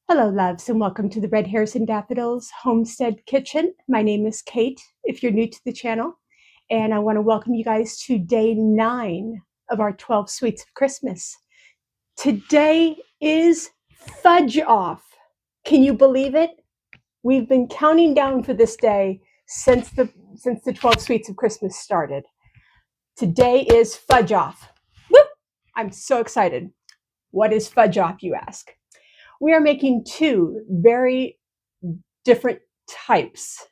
Hello, loves, and welcome to the Red Hares and Daffodils Homestead Kitchen. My name is Kate, if you're new to the channel, and I want to welcome you guys to day 9 of our 12 Sweets of Christmas. Today is Fudge-Off. Can you believe it? We've been counting down for this day since the 12 Sweets of Christmas started. Today is Fudge-Off. Woo! I'm so excited. What is Fudge-Off, you ask? We are making two very different types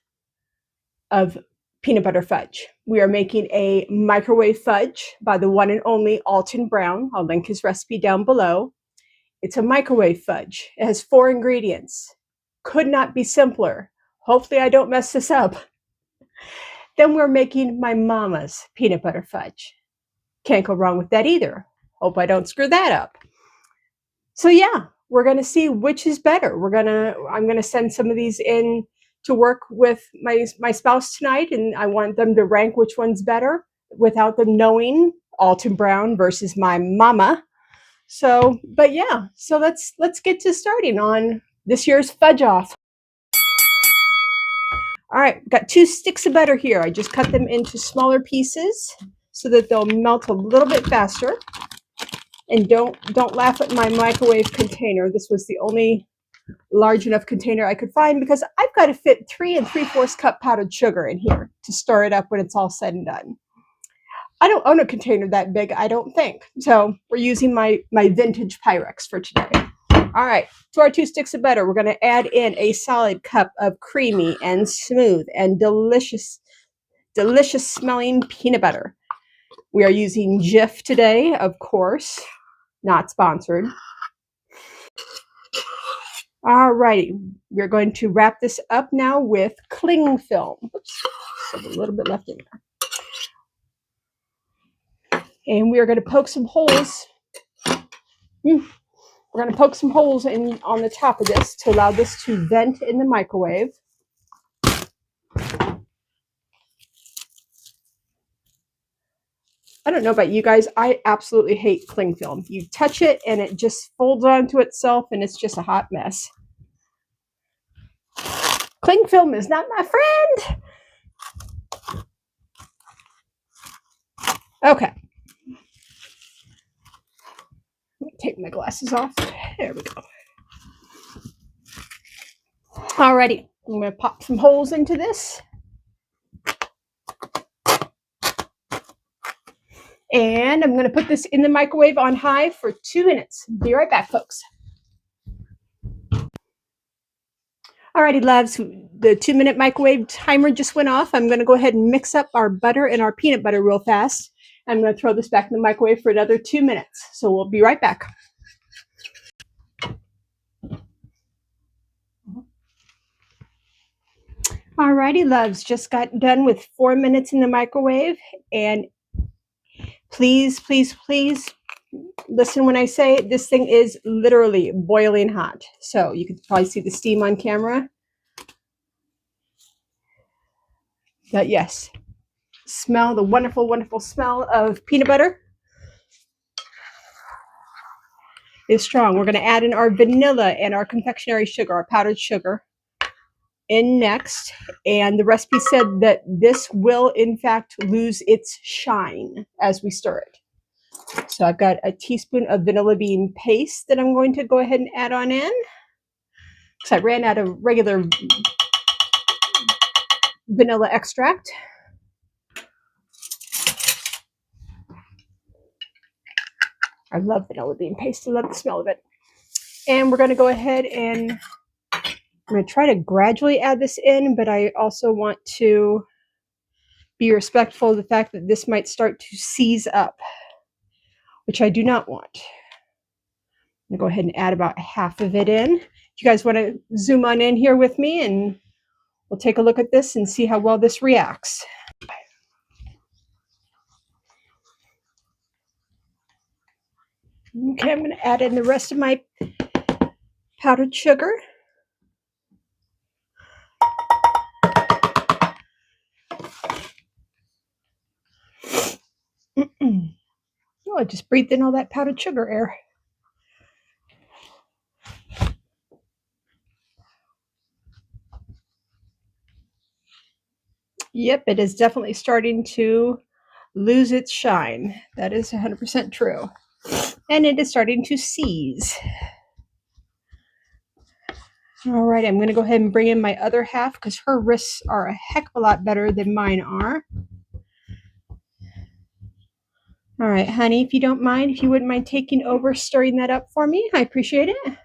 of peanut butter fudge. We are making a microwave fudge by the one and only Alton Brown. I'll link his recipe down below. It's a microwave fudge. It has 4 ingredients. Could not be simpler. Hopefully I don't mess this up. Then we're making my mama's peanut butter fudge. Can't go wrong with that either. Hope I don't screw that up. So yeah, we're going to see which is better. I'm going to send some of these in to work with my spouse tonight, and I want them to rank which one's better without them knowing Alton Brown versus my mama. So, but yeah, so let's get to starting on this year's Fudge-Off. All right, got 2 sticks of butter here. I just cut them into smaller pieces so that they'll melt a little bit faster. And don't laugh at my microwave container. This was the only large enough container I could find because I've got to fit 3 3/4 cup powdered sugar in here to stir it up when it's all said and done. I don't own a container that big, I don't think. So we're using my vintage Pyrex for today. All right, to our 2 sticks of butter, we're going to add in a solid cup of creamy and smooth and delicious smelling peanut butter. We are using Jif today, of course, not sponsored. All righty, we're going to wrap this up now with cling film. Oops, a little bit left in there. And we are going to poke some holes. We're going to poke some holes on the top of this to allow this to vent in the microwave. I don't know about you guys, I absolutely hate cling film. You touch it and it just folds onto itself and it's just a hot mess. Cling film is not my friend. Okay. Take my glasses off. There we go. Alrighty, I'm going to pop some holes into this. And I'm going to put this in the microwave on high for 2 minutes. Be right back, folks. Alrighty, loves, the 2-minute microwave timer just went off. I'm going to go ahead and mix up our butter and our peanut butter real fast. I'm going to throw this back in the microwave for another 2 minutes. So we'll be right back. Alrighty, loves, just got done with 4 minutes in the microwave, and please, please, please listen when I say this thing is literally boiling hot. So you can probably see the steam on camera. But yes, smell the wonderful, wonderful smell of peanut butter is strong. We're going to add in our vanilla and our confectionery sugar, our powdered sugar, in next. And the recipe said that this will in fact lose its shine as we stir it. So I've got a teaspoon of vanilla bean paste that I'm going to go ahead and add on in, because I ran out of regular vanilla extract. I love vanilla bean paste. I love the smell of it. And we're going to go ahead and I'm going to try to gradually add this in, but I also want to be respectful of the fact that this might start to seize up, which I do not want. I'm going to go ahead and add about half of it in. You guys want to zoom on in here with me and we'll take a look at this and see how well this reacts. Okay, I'm going to add in the rest of my powdered sugar. Oh, I just breathed in all that powdered sugar air. Yep, it is definitely starting to lose its shine. That is 100% true. And it is starting to seize. All right, I'm going to go ahead and bring in my other half because her wrists are a heck of a lot better than mine are. All right, honey, if you don't mind, if you wouldn't mind taking over, stirring that up for me, I appreciate it.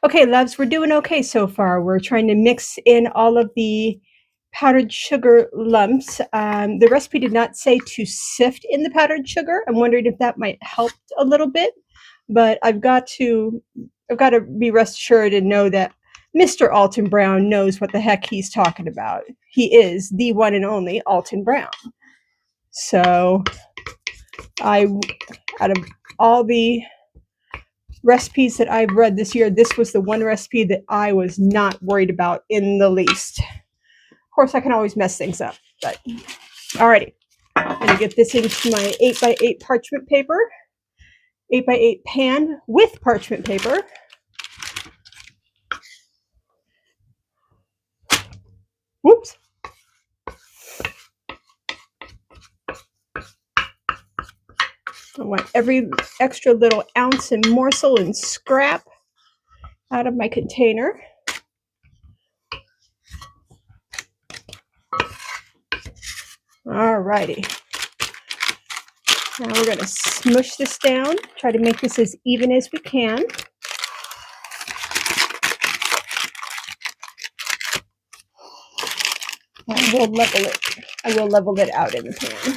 Okay, loves, we're doing okay so far. We're trying to mix in all of the powdered sugar lumps. The recipe did not say to sift in the powdered sugar. I'm wondering if that might help a little bit, but I've got to be rest assured and know that Mr. Alton Brown knows what the heck he's talking about. He is the one and only Alton Brown. So out of all the recipes that I've read this year, this was the one recipe that I was not worried about in the least. Of course, I can always mess things up, but alrighty. I'm going to get this into my 8x8 parchment paper, 8x8 pan with parchment paper. Whoops. I want every extra little ounce and morsel and scrap out of my container. Alrighty. Now we're going to smush this down, try to make this as even as we can. I will level it out in the pan.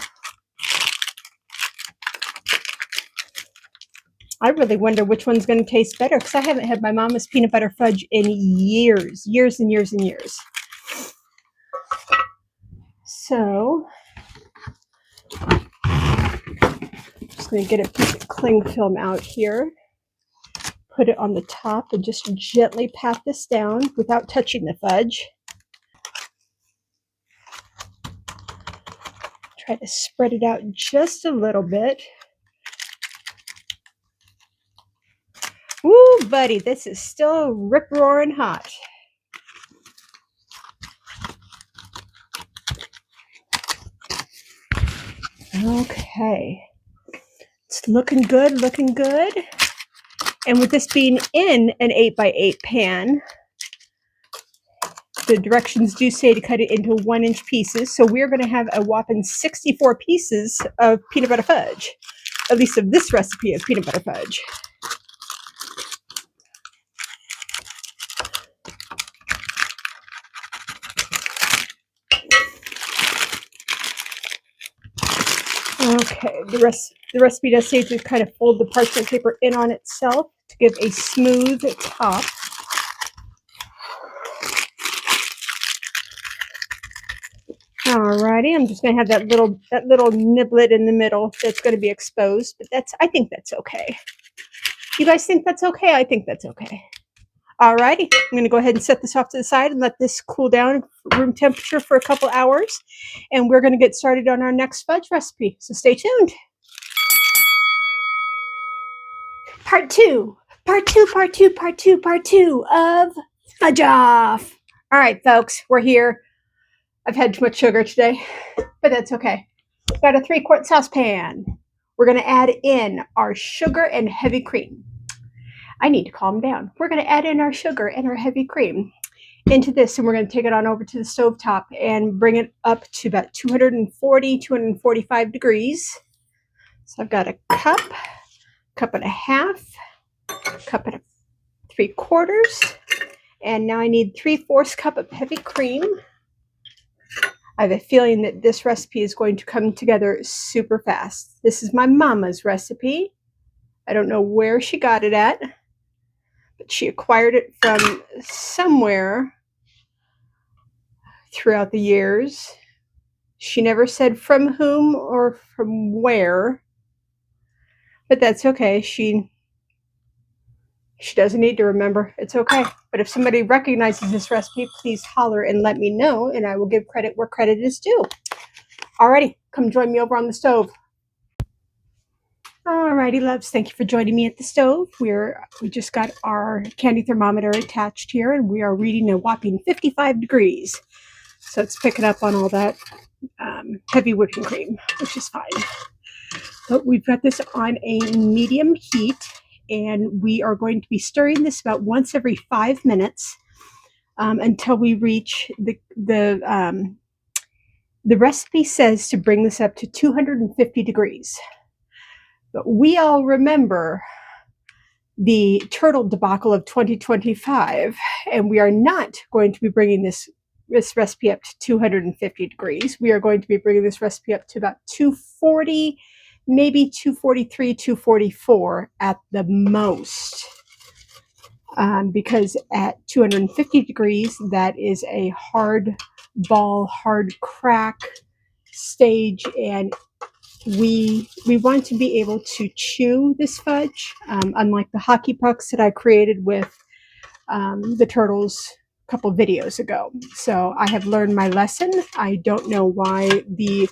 I really wonder which one's going to taste better because I haven't had my mama's peanut butter fudge in years and years and years. So, just going to get a piece of cling film out here, put it on the top, and just gently pat this down without touching the fudge. Try to spread it out just a little bit. Woo, buddy, this is still rip-roaring hot. Okay. It's looking good, looking good. And with this being in an 8x8 pan, the directions do say to cut it into 1-inch pieces. So we're going to have a whopping 64 pieces of peanut butter fudge, at least of this recipe of peanut butter fudge. Okay, the recipe does say to kind of fold the parchment paper in on itself to give a smooth top. Alrighty, I'm just going to have that little niblet in the middle that's going to be exposed, but I think that's okay. You guys think that's okay? I think that's okay. Alrighty, I'm going to go ahead and set this off to the side and let this cool down room temperature for a couple hours, and we're going to get started on our next fudge recipe, so stay tuned. Part two of Fudge-Off. All right, folks, we're here. I've had too much sugar today, but that's okay. Got a 3-quart saucepan. We're going to add in our sugar and heavy cream. I need to calm down. We're going to add in our sugar and our heavy cream into this, and we're going to take it on over to the stovetop and bring it up to about 240, 245 degrees. So I've got a cup and a half, cup and 3/4, and now I need 3/4 cup of heavy cream. I have a feeling that this recipe is going to come together super fast. This is my mama's recipe. I don't know where she got it at, but she acquired it from somewhere throughout the years. She never said from whom or from where, but that's okay. She doesn't need to remember. It's okay. But if somebody recognizes this recipe, please holler and let me know, and I will give credit where credit is due. Alrighty, come join me over on the stove. Alrighty, loves. Thank you for joining me at the stove. We just got our candy thermometer attached here, and we are reading a whopping 55 degrees. So it's picking up on all that heavy whipping cream, which is fine. But we've got this on a medium heat, and we are going to be stirring this about once every 5 minutes until we reach the recipe says to bring this up to 250 degrees. But we all remember the turtle debacle of 2025, and we are not going to be bringing this recipe up to 250 degrees. We are going to be bringing this recipe up to about 240, maybe 243, 244 at the most. Because at 250 degrees, that is a hard ball, hard crack stage, and we want to be able to chew this fudge, unlike the hockey pucks that I created with the turtles a couple videos ago. So I have learned my lesson. I don't know why the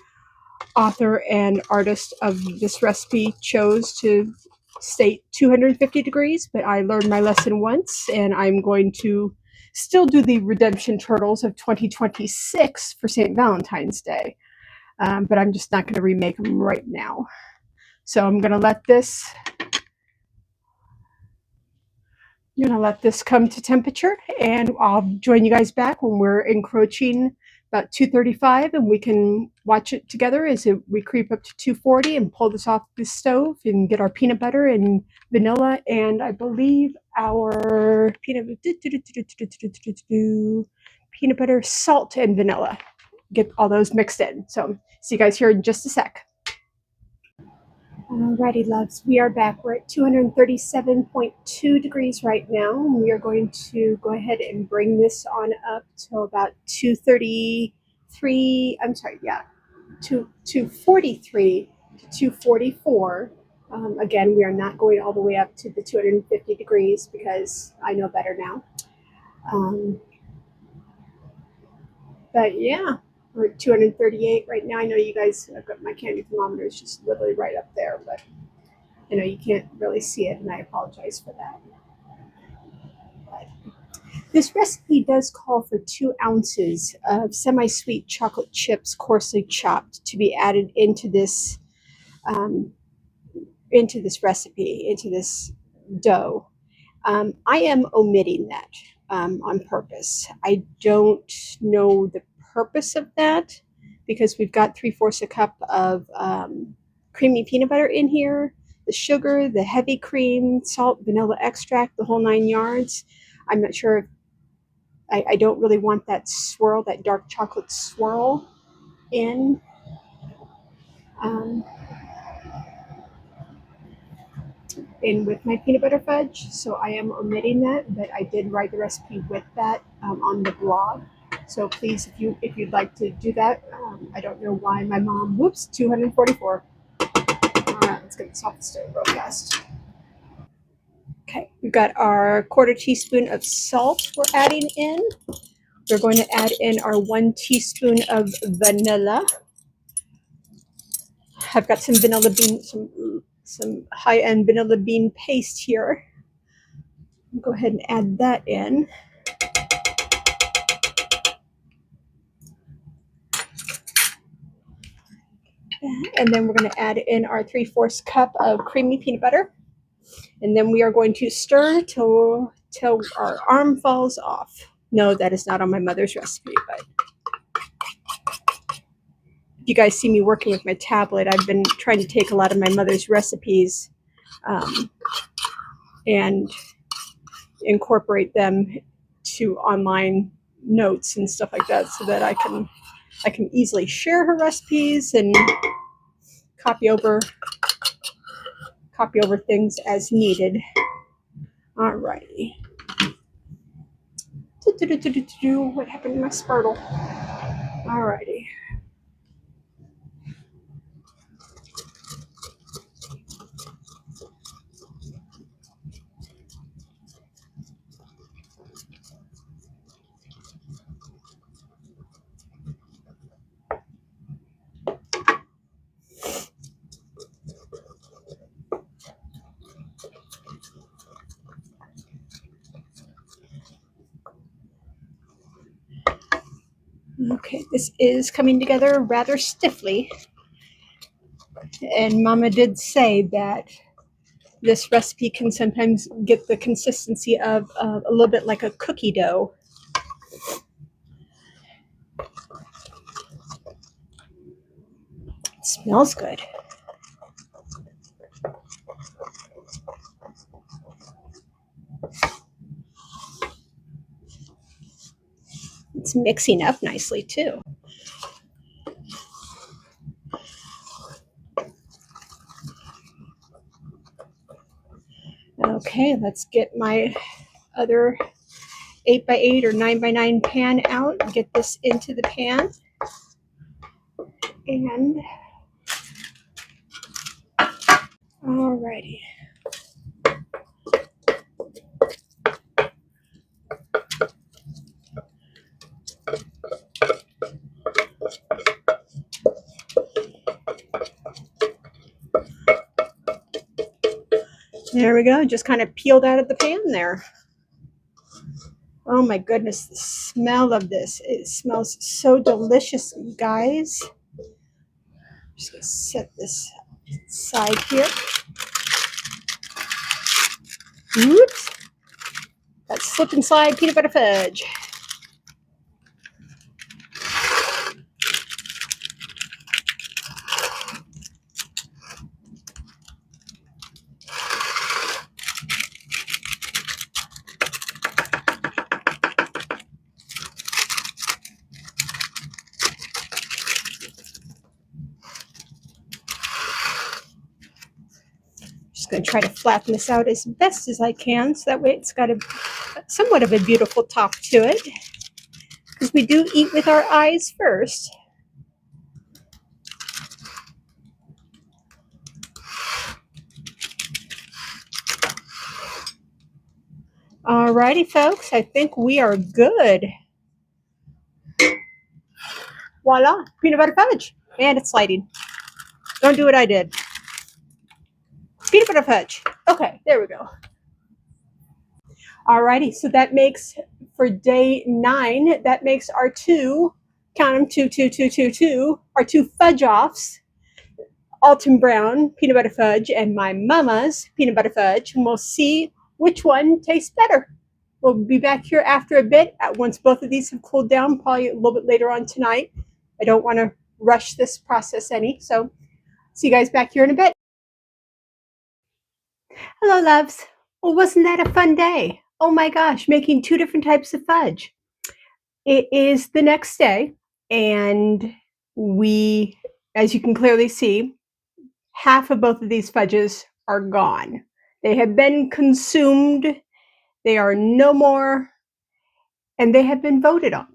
author and artist of this recipe chose to state 250 degrees, but I learned my lesson once, and I'm going to still do the Redemption Turtles of 2026 for St. Valentine's Day. But I'm just not going to remake them right now. So I'm going to let this come to temperature, and I'll join you guys back when we're encroaching about 235, and we can watch it together as we creep up to 240 and pull this off the stove and get our peanut butter and vanilla, and I believe our peanut butter, salt, and vanilla. Get all those mixed in. So see you guys here in just a sec. Alrighty, loves, we are back. We're at 237.2 degrees right now. We are going to go ahead and bring this on up to about 233. I'm sorry, yeah, 243 to 244. Again, we are not going all the way up to the 250 degrees because I know better now. But yeah. We're at 238 right now. I know you guys, I've got my candy thermometer is just literally right up there, but I know you can't really see it, and I apologize for that. But this recipe does call for 2 ounces of semi-sweet chocolate chips coarsely chopped to be added into this recipe, into this dough. I am omitting that on purpose. I don't know the purpose of that because we've got 3/4 a cup of creamy peanut butter in here, the sugar, the heavy cream, salt, vanilla extract, the whole 9 yards. I'm not sure if I don't really want that swirl, that dark chocolate swirl in. In with my peanut butter fudge, so I am omitting that, but I did write the recipe with that on the blog. So please, if you'd like to do that, I don't know why my mom, whoops, 244. All right, let's get this off the stove real fast. Okay, we've got our 1/4 teaspoon of salt we're adding in. We're going to add in our 1 teaspoon of vanilla. I've got some vanilla bean, some high-end vanilla bean paste here. I'll go ahead and add that in. And then we're going to add in our 3/4 cup of creamy peanut butter. And then we are going to stir till our arm falls off. No, that is not on my mother's recipe, but if you guys see me working with my tablet, I've been trying to take a lot of my mother's recipes and incorporate them to online notes and stuff like that so that I can easily share her recipes and copy over things as needed. Alrighty. What happened to my Spartle? Alrighty. Okay, this is coming together rather stiffly. And Mama did say that this recipe can sometimes get the consistency of a little bit like a cookie dough. It smells good. It's mixing up nicely too. Okay, let's get my other 8x8 or 9x9 pan out and get this into the pan. And alrighty. There we go, just kind of peeled out of the pan there. Oh my goodness, the smell of this. It smells so delicious, you guys. I'm just gonna set this aside here. Oops. That slip and slide peanut butter fudge. Just going to try to flatten this out as best as I can, so that way it's got a somewhat of a beautiful top to it, because we do eat with our eyes first. Alrighty, folks, I think we are good. Voila, peanut butter fudge. And it's sliding. Don't do what I did. Peanut butter fudge. Okay, there we go. Alrighty, so that makes, for day 9, that makes our two, count them, two, our two Fudge-Offs, Alton Brown peanut butter fudge and my mama's peanut butter fudge, and we'll see which one tastes better. We'll be back here after a bit, once both of these have cooled down, probably a little bit later on tonight. I don't want to rush this process any, so see you guys back here in a bit. Hello, loves. Well, wasn't that a fun day? Oh my gosh, making 2 different types of fudge. It is the next day, and we, as you can clearly see, half of both of these fudges are gone. They have been consumed. They are no more, and they have been voted on.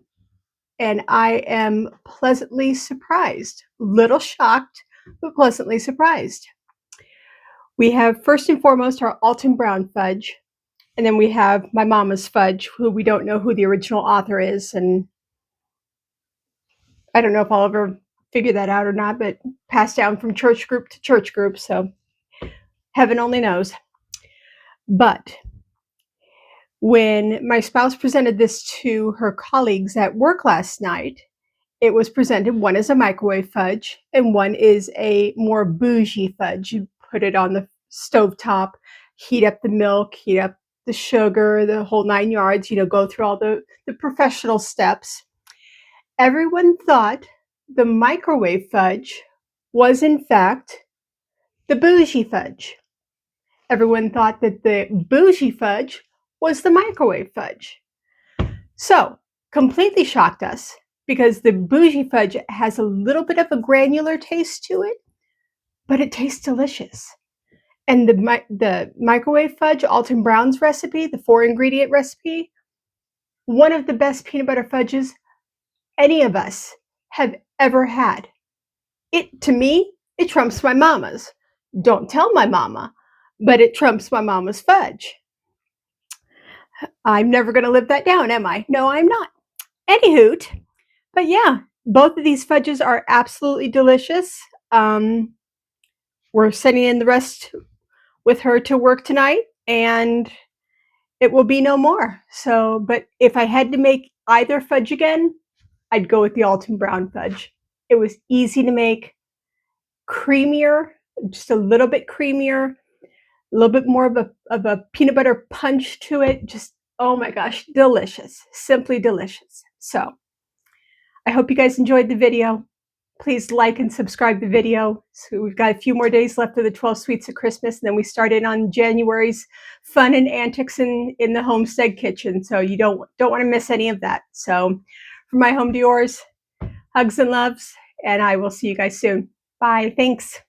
And I am pleasantly surprised, little shocked, but pleasantly surprised. We have, first and foremost, our Alton Brown fudge, and then we have my mama's fudge, who we don't know who the original author is, and I don't know if I'll ever figure that out or not, but passed down from church group to church group, so heaven only knows. But when my spouse presented this to her colleagues at work last night, it was presented, one is a microwave fudge and one is a more bougie fudge. You put it on the stovetop, heat up the milk, heat up the sugar, the whole 9 yards, go through all the professional steps. Everyone thought the microwave fudge was in fact the bougie fudge. Everyone thought that the bougie fudge was the microwave fudge. So, completely shocked us, because the bougie fudge has a little bit of a granular taste to it, but it tastes delicious. And the microwave fudge, Alton Brown's recipe, the 4-ingredient recipe, one of the best peanut butter fudges any of us have ever had. To me, it trumps my mama's. Don't tell my mama, but it trumps my mama's fudge. I'm never going to live that down, am I? No, I'm not. Anyhoot, but yeah, both of these fudges are absolutely delicious. We're sending in the rest with her to work tonight, and it will be no more. So, but if I had to make either fudge again, I'd go with the Alton Brown fudge. It was easy to make, creamier, just a little bit creamier, a little bit more of a peanut butter punch to it. Just, oh my gosh, delicious, simply delicious. So I hope you guys enjoyed the video. Please like and subscribe the video. So we've got a few more days left of the 12 Sweets of Christmas, and then we start in on January's fun and antics in the homestead kitchen. So you don't want to miss any of that. So from my home to yours, hugs and loves, and I will see you guys soon. Bye. Thanks.